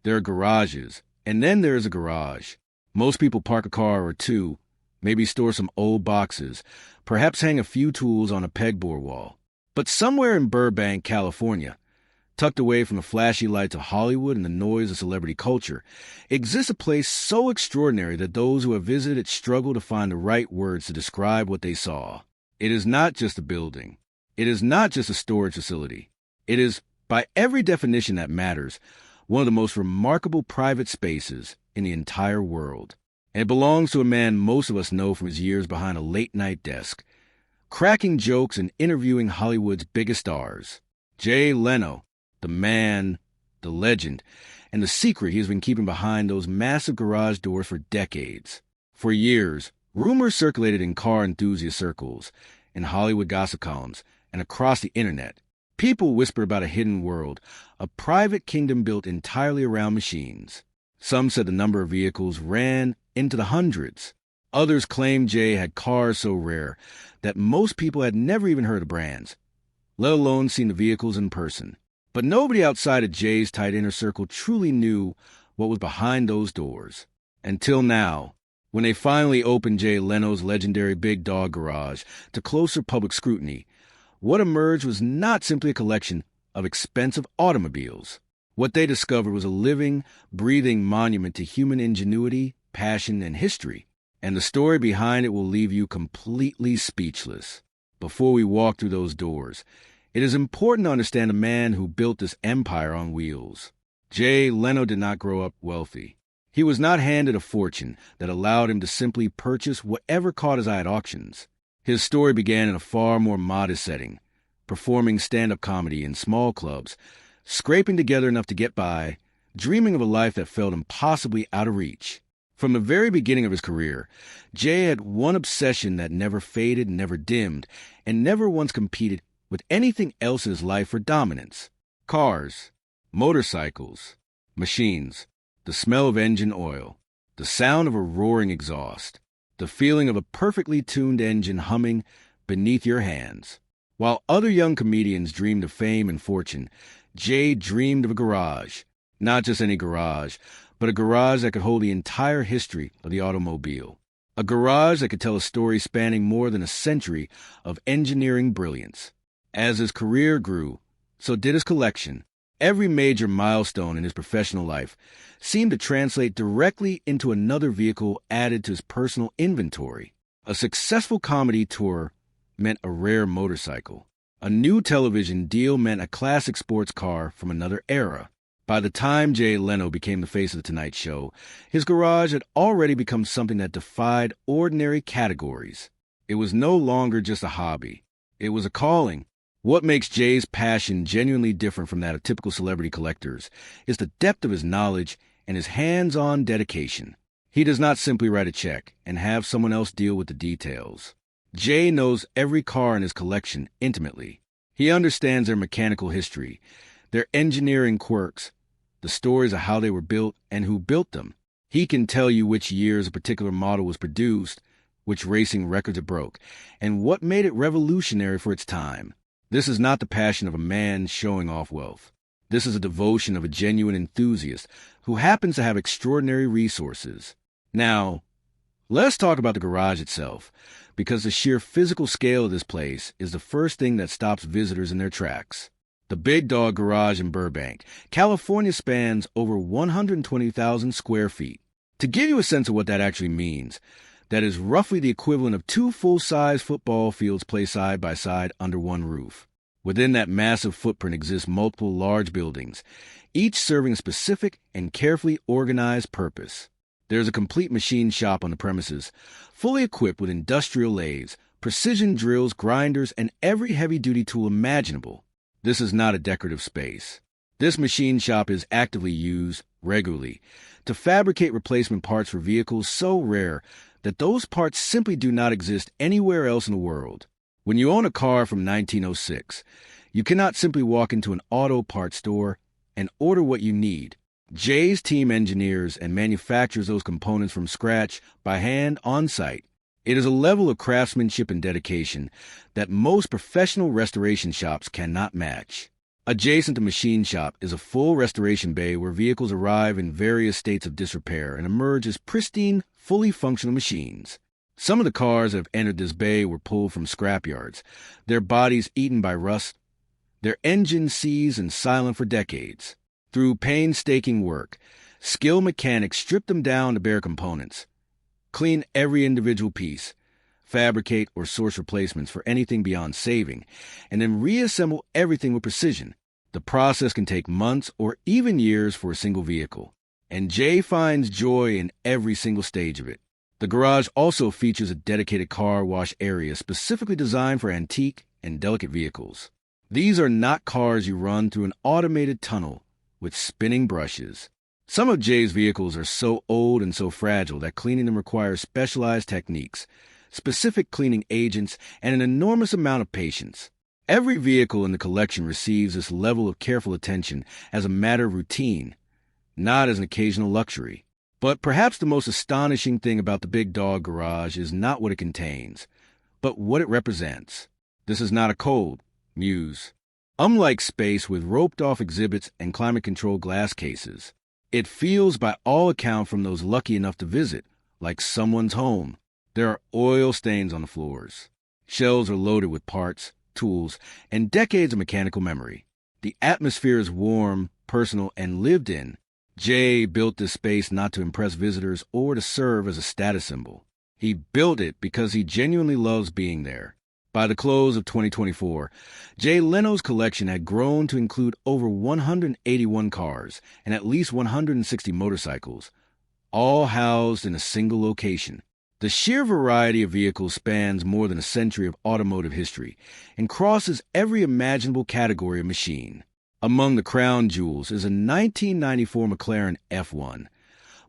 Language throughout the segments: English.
There are garages, and then there is a garage. Most people park a car or two, maybe store some old boxes, perhaps hang a few tools on a pegboard wall. But somewhere in Burbank, California, tucked away from the flashy lights of Hollywood and the noise of celebrity culture, exists a place so extraordinary that those who have visited it struggle to find the right words to describe what they saw. It is not just a building. It is not just a storage facility. It is, by every definition that matters, one of the most remarkable private spaces in the entire world. And it belongs to a man most of us know from his years behind a late-night desk, cracking jokes and interviewing Hollywood's biggest stars. Jay Leno, the man, the legend, and the secret he has been keeping behind those massive garage doors for decades. For years, rumors circulated in car enthusiast circles, in Hollywood gossip columns, and across the internet. People whispered about a hidden world, a private kingdom built entirely around machines. Some said the number of vehicles ran into the hundreds. Others claimed Jay had cars so rare that most people had never even heard of brands, let alone seen the vehicles in person. But nobody outside of Jay's tight inner circle truly knew what was behind those doors. Until now, when they finally opened Jay Leno's legendary Big Dog Garage to closer public scrutiny, what emerged was not simply a collection of expensive automobiles. What they discovered was a living, breathing monument to human ingenuity, passion, and history. And the story behind it will leave you completely speechless. Before we walk through those doors, it is important to understand the man who built this empire on wheels. Jay Leno did not grow up wealthy. He was not handed a fortune that allowed him to simply purchase whatever caught his eye at auctions. His story began in a far more modest setting, performing stand-up comedy in small clubs, scraping together enough to get by, dreaming of a life that felt impossibly out of reach. From the very beginning of his career, Jay had one obsession that never faded, never dimmed, and never once competed with anything else in his life for dominance. Cars, motorcycles, machines, the smell of engine oil, the sound of a roaring exhaust, the feeling of a perfectly tuned engine humming beneath your hands. While other young comedians dreamed of fame and fortune, Jay dreamed of a garage. Not just any garage, but a garage that could hold the entire history of the automobile. A garage that could tell a story spanning more than a century of engineering brilliance. As his career grew, so did his collection. Every major milestone in his professional life seemed to translate directly into another vehicle added to his personal inventory. A successful comedy tour meant a rare motorcycle. A new television deal meant a classic sports car from another era. By the time Jay Leno became the face of The Tonight Show, his garage had already become something that defied ordinary categories. It was no longer just a hobby. It was a calling. What makes Jay's passion genuinely different from that of typical celebrity collectors is the depth of his knowledge and his hands-on dedication. He does not simply write a check and have someone else deal with the details. Jay knows every car in his collection intimately. He understands their mechanical history, their engineering quirks, the stories of how they were built and who built them. He can tell you which years a particular model was produced, which racing records it broke, and what made it revolutionary for its time. This is not the passion of a man showing off wealth. This is a devotion of a genuine enthusiast who happens to have extraordinary resources. Now, let's talk about the garage itself, because the sheer physical scale of this place is the first thing that stops visitors in their tracks. The Big Dog Garage in Burbank, California spans over 120,000 square feet. To give you a sense of what that actually means, that is roughly the equivalent of 2 full-size football fields placed side by side under one roof. Within that massive footprint exist multiple large buildings, each serving a specific and carefully organized purpose. There is a complete machine shop on the premises, fully equipped with industrial lathes, precision drills, grinders, and every heavy-duty tool imaginable. This is not a decorative space. This machine shop is actively used, regularly, to fabricate replacement parts for vehicles so rare that those parts simply do not exist anywhere else in the world. When you own a car from 1906, you cannot simply walk into an auto parts store and order what you need. Jay's team engineers and manufactures those components from scratch by hand on site. It is a level of craftsmanship and dedication that most professional restoration shops cannot match. Adjacent to Machine Shop is a full restoration bay where vehicles arrive in various states of disrepair and emerge as pristine, fully functional machines. Some of the cars that have entered this bay were pulled from scrapyards, their bodies eaten by rust, their engines seized and silent for decades. Through painstaking work, skilled mechanics strip them down to bare components, clean every individual piece, fabricate or source replacements for anything beyond saving, and then reassemble everything with precision. The process can take months or even years for a single vehicle, and Jay finds joy in every single stage of it. The garage also features a dedicated car wash area specifically designed for antique and delicate vehicles. These are not cars you run through an automated tunnel with spinning brushes. Some of Jay's vehicles are so old and so fragile that cleaning them requires specialized techniques, specific cleaning agents, and an enormous amount of patience. Every vehicle in the collection receives this level of careful attention as a matter of routine, not as an occasional luxury. But perhaps the most astonishing thing about the Big Dog Garage is not what it contains, but what it represents. This is not a cold muse. Unlike space with roped-off exhibits and climate-controlled glass cases, it feels, by all accounts from those lucky enough to visit, like someone's home. There are oil stains on the floors. Shelves are loaded with parts, tools, and decades of mechanical memory. The atmosphere is warm, personal, and lived in. Jay built this space not to impress visitors or to serve as a status symbol. He built it because he genuinely loves being there. By the close of 2024, Jay Leno's collection had grown to include over 181 cars and at least 160 motorcycles, all housed in a single location. The sheer variety of vehicles spans more than a century of automotive history and crosses every imaginable category of machine. Among the crown jewels is a 1994 McLaren F1,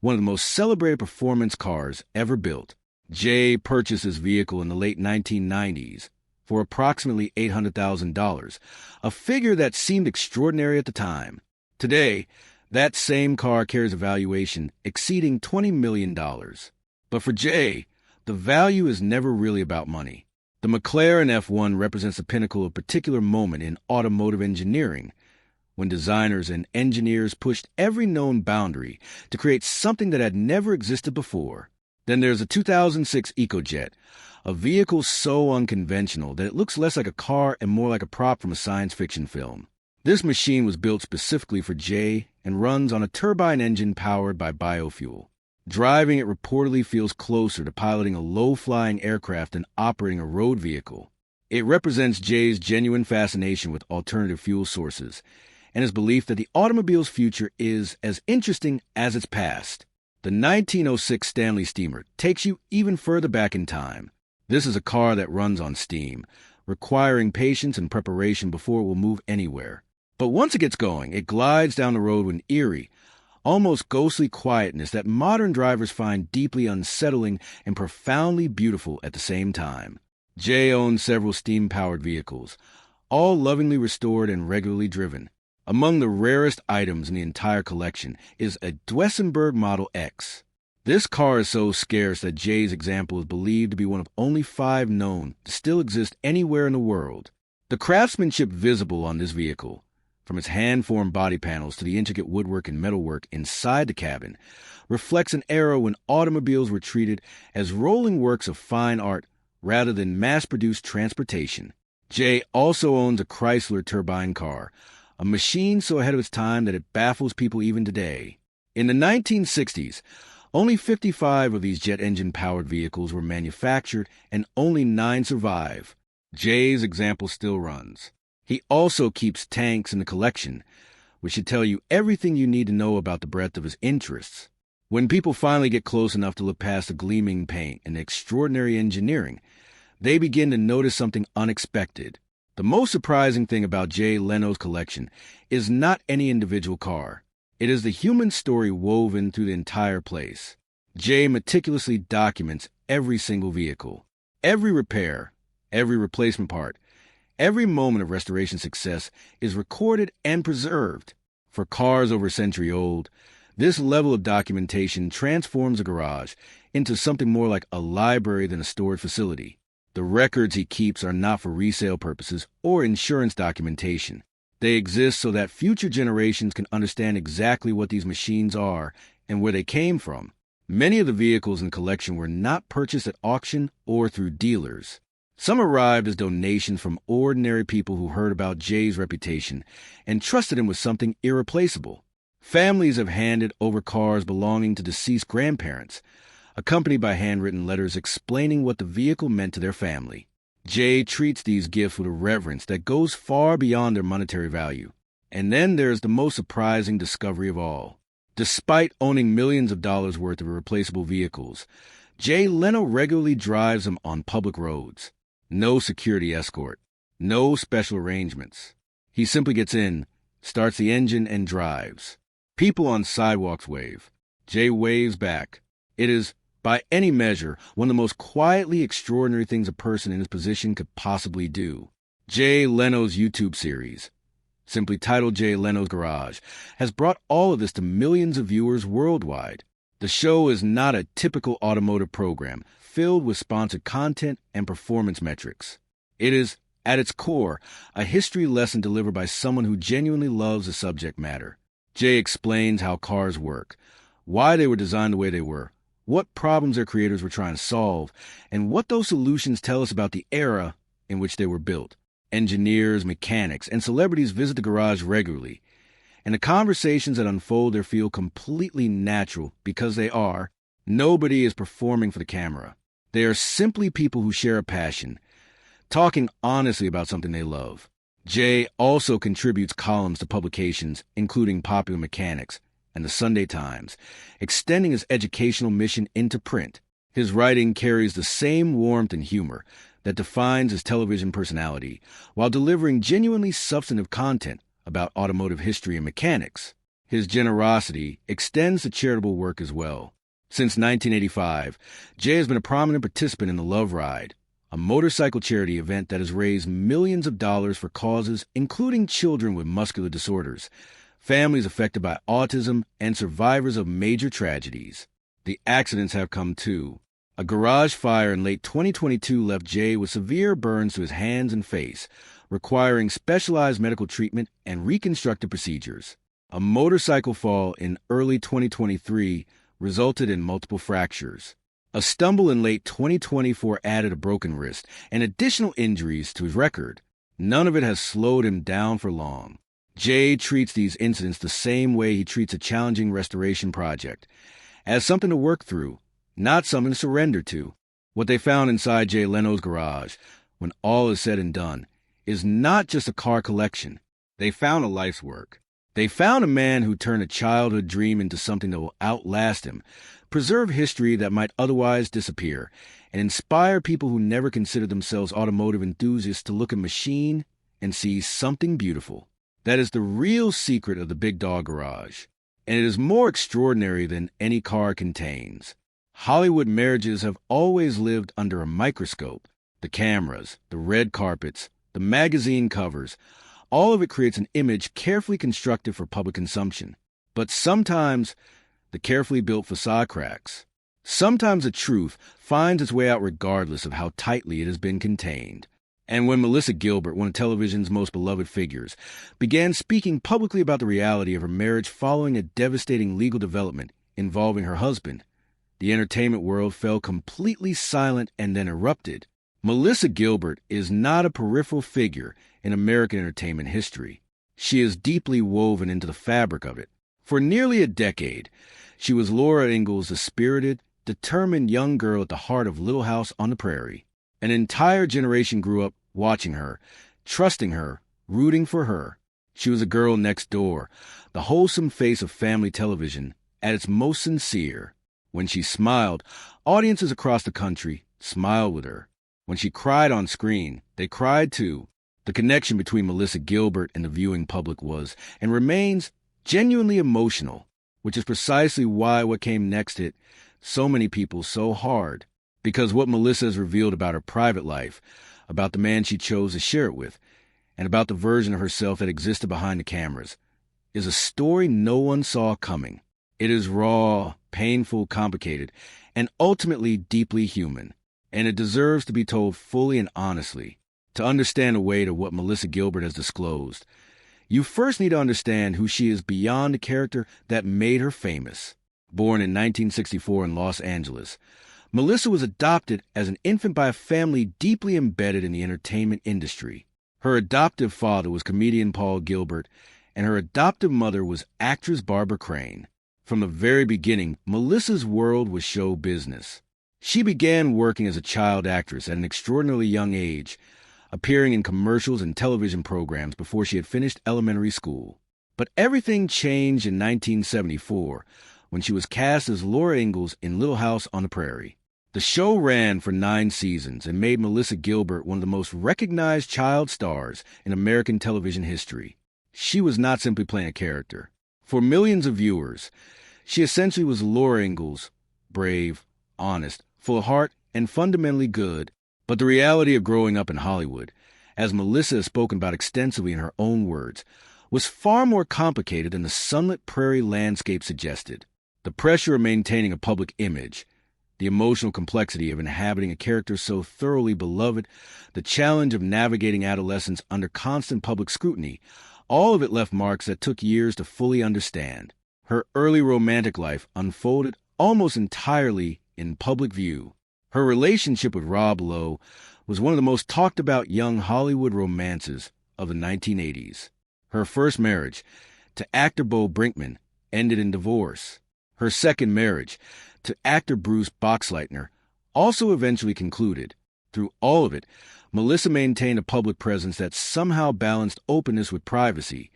one of the most celebrated performance cars ever built. Jay purchased this vehicle in the late 1990s for approximately $800,000, a figure that seemed extraordinary at the time. Today, that same car carries a valuation exceeding $20 million. But for Jay, the value is never really about money. The McLaren F1 represents the pinnacle of a particular moment in automotive engineering, when designers and engineers pushed every known boundary to create something that had never existed before. Then there's a 2006 EcoJet, a vehicle so unconventional that it looks less like a car and more like a prop from a science fiction film. This machine was built specifically for Jay and runs on a turbine engine powered by biofuel. Driving it reportedly feels closer to piloting a low-flying aircraft than operating a road vehicle. It represents Jay's genuine fascination with alternative fuel sources and his belief that the automobile's future is as interesting as its past. The 1906 Stanley Steamer takes you even further back in time. This is a car that runs on steam, requiring patience and preparation before it will move anywhere. But once it gets going, it glides down the road with an eerie, almost ghostly quietness that modern drivers find deeply unsettling and profoundly beautiful at the same time. Jay owns several steam-powered vehicles, all lovingly restored and regularly driven. Among the rarest items in the entire collection is a Duesenberg Model X. This car is so scarce that Jay's example is believed to be one of only 5 known to still exist anywhere in the world. The craftsmanship visible on this vehicle, from its hand-formed body panels to the intricate woodwork and metalwork inside the cabin, reflects an era when automobiles were treated as rolling works of fine art rather than mass-produced transportation. Jay also owns a Chrysler turbine car, a machine so ahead of its time that it baffles people even today. In the 1960s, only 55 of these jet engine-powered vehicles were manufactured and only 9 survive. Jay's example still runs. He also keeps tanks in the collection, which should tell you everything you need to know about the breadth of his interests. When people finally get close enough to look past the gleaming paint and the extraordinary engineering, they begin to notice something unexpected. The most surprising thing about Jay Leno's collection is not any individual car. It is the human story woven through the entire place. Jay meticulously documents every single vehicle, every repair, every replacement part, every moment of restoration success is recorded and preserved. For cars over a century old, this level of documentation transforms a garage into something more like a library than a storage facility. The records he keeps are not for resale purposes or insurance documentation. They exist so that future generations can understand exactly what these machines are and where they came from. Many of the vehicles in the collection were not purchased at auction or through dealers. Some arrived as donations from ordinary people who heard about Jay's reputation and trusted him with something irreplaceable. Families have handed over cars belonging to deceased grandparents, accompanied by handwritten letters explaining what the vehicle meant to their family. Jay treats these gifts with a reverence that goes far beyond their monetary value. And then there's the most surprising discovery of all. Despite owning millions of dollars worth of irreplaceable vehicles, Leno regularly drives them on public roads. No security escort. No special arrangements. He simply gets in, starts the engine, and drives. People on sidewalks wave. Jay waves back. It is, by any measure, one of the most quietly extraordinary things a person in his position could possibly do. Jay Leno's YouTube series, simply titled Jay Leno's Garage, has brought all of this to millions of viewers worldwide. The show is not a typical automotive program filled with sponsored content and performance metrics. It is, at its core, a history lesson delivered by someone who genuinely loves the subject matter. Jay explains how cars work, why they were designed the way they were, what problems their creators were trying to solve, and what those solutions tell us about the era in which they were built. Engineers, mechanics, and celebrities visit the garage regularly, and the conversations that unfold there feel completely natural because they are. Nobody is performing for the camera. They are simply people who share a passion, talking honestly about something they love. Jay also contributes columns to publications, including Popular Mechanics and the Sunday Times, extending his educational mission into print. His writing carries the same warmth and humor that defines his television personality, while delivering genuinely substantive content about automotive history and mechanics. His generosity extends to charitable work as well. Since 1985, Jay has been a prominent participant in the Love Ride, a motorcycle charity event that has raised millions of dollars for causes including children with muscular disorders, families affected by autism, and survivors of major tragedies. The accidents have come too. A garage fire in late 2022 left Jay with severe burns to his hands and face, requiring specialized medical treatment and reconstructive procedures. A motorcycle fall in early 2023 resulted in multiple fractures. A stumble in late 2024 added a broken wrist and additional injuries to his record. None of it has slowed him down for long. Jay treats these incidents the same way he treats a challenging restoration project, as something to work through, not something to surrender to. What they found inside Jay Leno's garage, when all is said and done, is not just a car collection. They found a life's work. They found a man who turned a childhood dream into something that will outlast him, preserve history that might otherwise disappear, and inspire people who never considered themselves automotive enthusiasts to look at a machine and see something beautiful. That is the real secret of the Big Dog Garage, and it is more extraordinary than any car contains. Hollywood marriages have always lived under a microscope. The cameras, the red carpets, the magazine covers, all of it creates an image carefully constructed for public consumption. But sometimes the carefully built facade cracks. Sometimes the truth finds its way out regardless of how tightly it has been contained. And when Melissa Gilbert, one of television's most beloved figures, began speaking publicly about the reality of her marriage following a devastating legal development involving her husband, the entertainment world fell completely silent and then erupted. Melissa Gilbert is not a peripheral figure in American entertainment history. She is deeply woven into the fabric of it. For nearly a decade, she was Laura Ingalls, the spirited, determined young girl at the heart of Little House on the Prairie. An entire generation grew up watching her, trusting her, rooting for her. She was a girl next door, the wholesome face of family television, at its most sincere. When she smiled, audiences across the country smiled with her. When she cried on screen, they cried too. The connection between Melissa Gilbert and the viewing public was, and remains, genuinely emotional, which is precisely why what came next hit so many people so hard. Because what Melissa has revealed about her private life, about the man she chose to share it with, and about the version of herself that existed behind the cameras, is a story no one saw coming. It is raw, painful, complicated, and ultimately deeply human. And it deserves to be told fully and honestly. To understand the weight of what Melissa Gilbert has disclosed, you first need to understand who she is beyond the character that made her famous. Born in 1964 in Los Angeles, Melissa was adopted as an infant by a family deeply embedded in the entertainment industry. Her adoptive father was comedian Paul Gilbert, and her adoptive mother was actress Barbara Crane. From the very beginning, Melissa's world was show business. She began working as a child actress at an extraordinarily young age, appearing in commercials and television programs before she had finished elementary school. But everything changed in 1974 when she was cast as Laura Ingalls in Little House on the Prairie. The show ran for 9 seasons and made Melissa Gilbert one of the most recognized child stars in American television history. She was not simply playing a character. For millions of viewers, she essentially was Laura Ingalls, brave, honest, full of heart, and fundamentally good. But the reality of growing up in Hollywood, as Melissa has spoken about extensively in her own words, was far more complicated than the sunlit prairie landscape suggested. The pressure of maintaining a public image, the emotional complexity of inhabiting a character so thoroughly beloved, the challenge of navigating adolescence under constant public scrutiny, all of it left marks that took years to fully understand. Her early romantic life unfolded almost entirely in public view. Her relationship with Rob Lowe was one of the most talked about young Hollywood romances of the 1980s. Her first marriage, to actor Bo Brinkman, ended in divorce. Her second marriage, to actor Bruce Boxleitner, also eventually concluded. Through all of it, Melissa maintained a public presence that somehow balanced openness with privacy,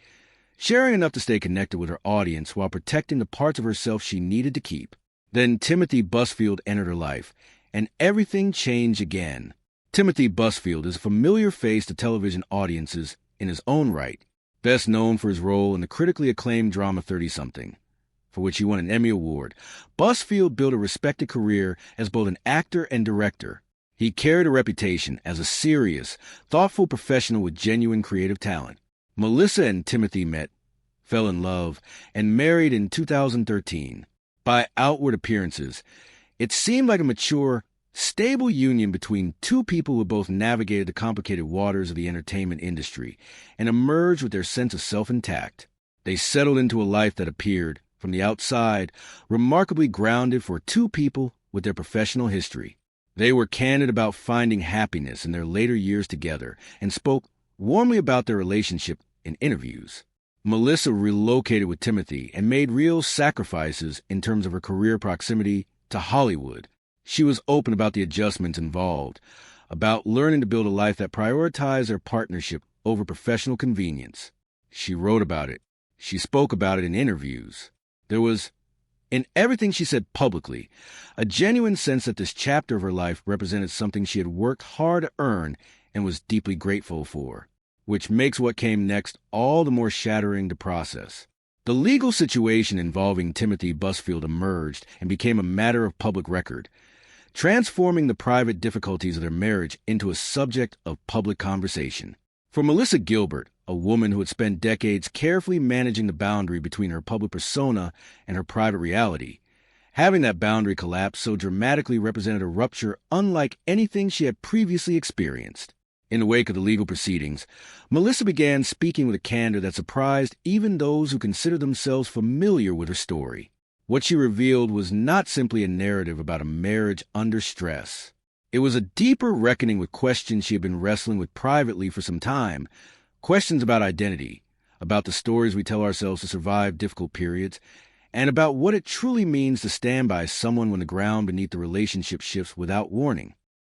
sharing enough to stay connected with her audience while protecting the parts of herself she needed to keep. Then Timothy Busfield entered her life, and everything changed again. Timothy Busfield is a familiar face to television audiences in his own right, best known for his role in the critically acclaimed drama 30-something, for which he won an Emmy Award. Busfield built a respected career as both an actor and director. He carried a reputation as a serious, thoughtful professional with genuine creative talent. Melissa and Timothy met, fell in love, and married in 2013. By outward appearances, it seemed like a mature, stable union between two people who both navigated the complicated waters of the entertainment industry and emerged with their sense of self intact. They settled into a life that appeared, from the outside, remarkably grounded for two people with their professional history. They were candid about finding happiness in their later years together and spoke warmly about their relationship in interviews. Melissa relocated with Timothy and made real sacrifices in terms of her career proximity to Hollywood. She was open about the adjustments involved, about learning to build a life that prioritized their partnership over professional convenience. She wrote about it. She spoke about it in interviews. There was, in everything she said publicly, a genuine sense that this chapter of her life represented something she had worked hard to earn and was deeply grateful for, which makes what came next all the more shattering to process. The legal situation involving Timothy Busfield emerged and became a matter of public record, transforming the private difficulties of their marriage into a subject of public conversation. For Melissa Gilbert, a woman who had spent decades carefully managing the boundary between her public persona and her private reality, having that boundary collapse so dramatically represented a rupture unlike anything she had previously experienced. In the wake of the legal proceedings, Melissa began speaking with a candor that surprised even those who considered themselves familiar with her story. What she revealed was not simply a narrative about a marriage under stress. It was a deeper reckoning with questions she had been wrestling with privately for some time, questions about identity, about the stories we tell ourselves to survive difficult periods, and about what it truly means to stand by someone when the ground beneath the relationship shifts without warning.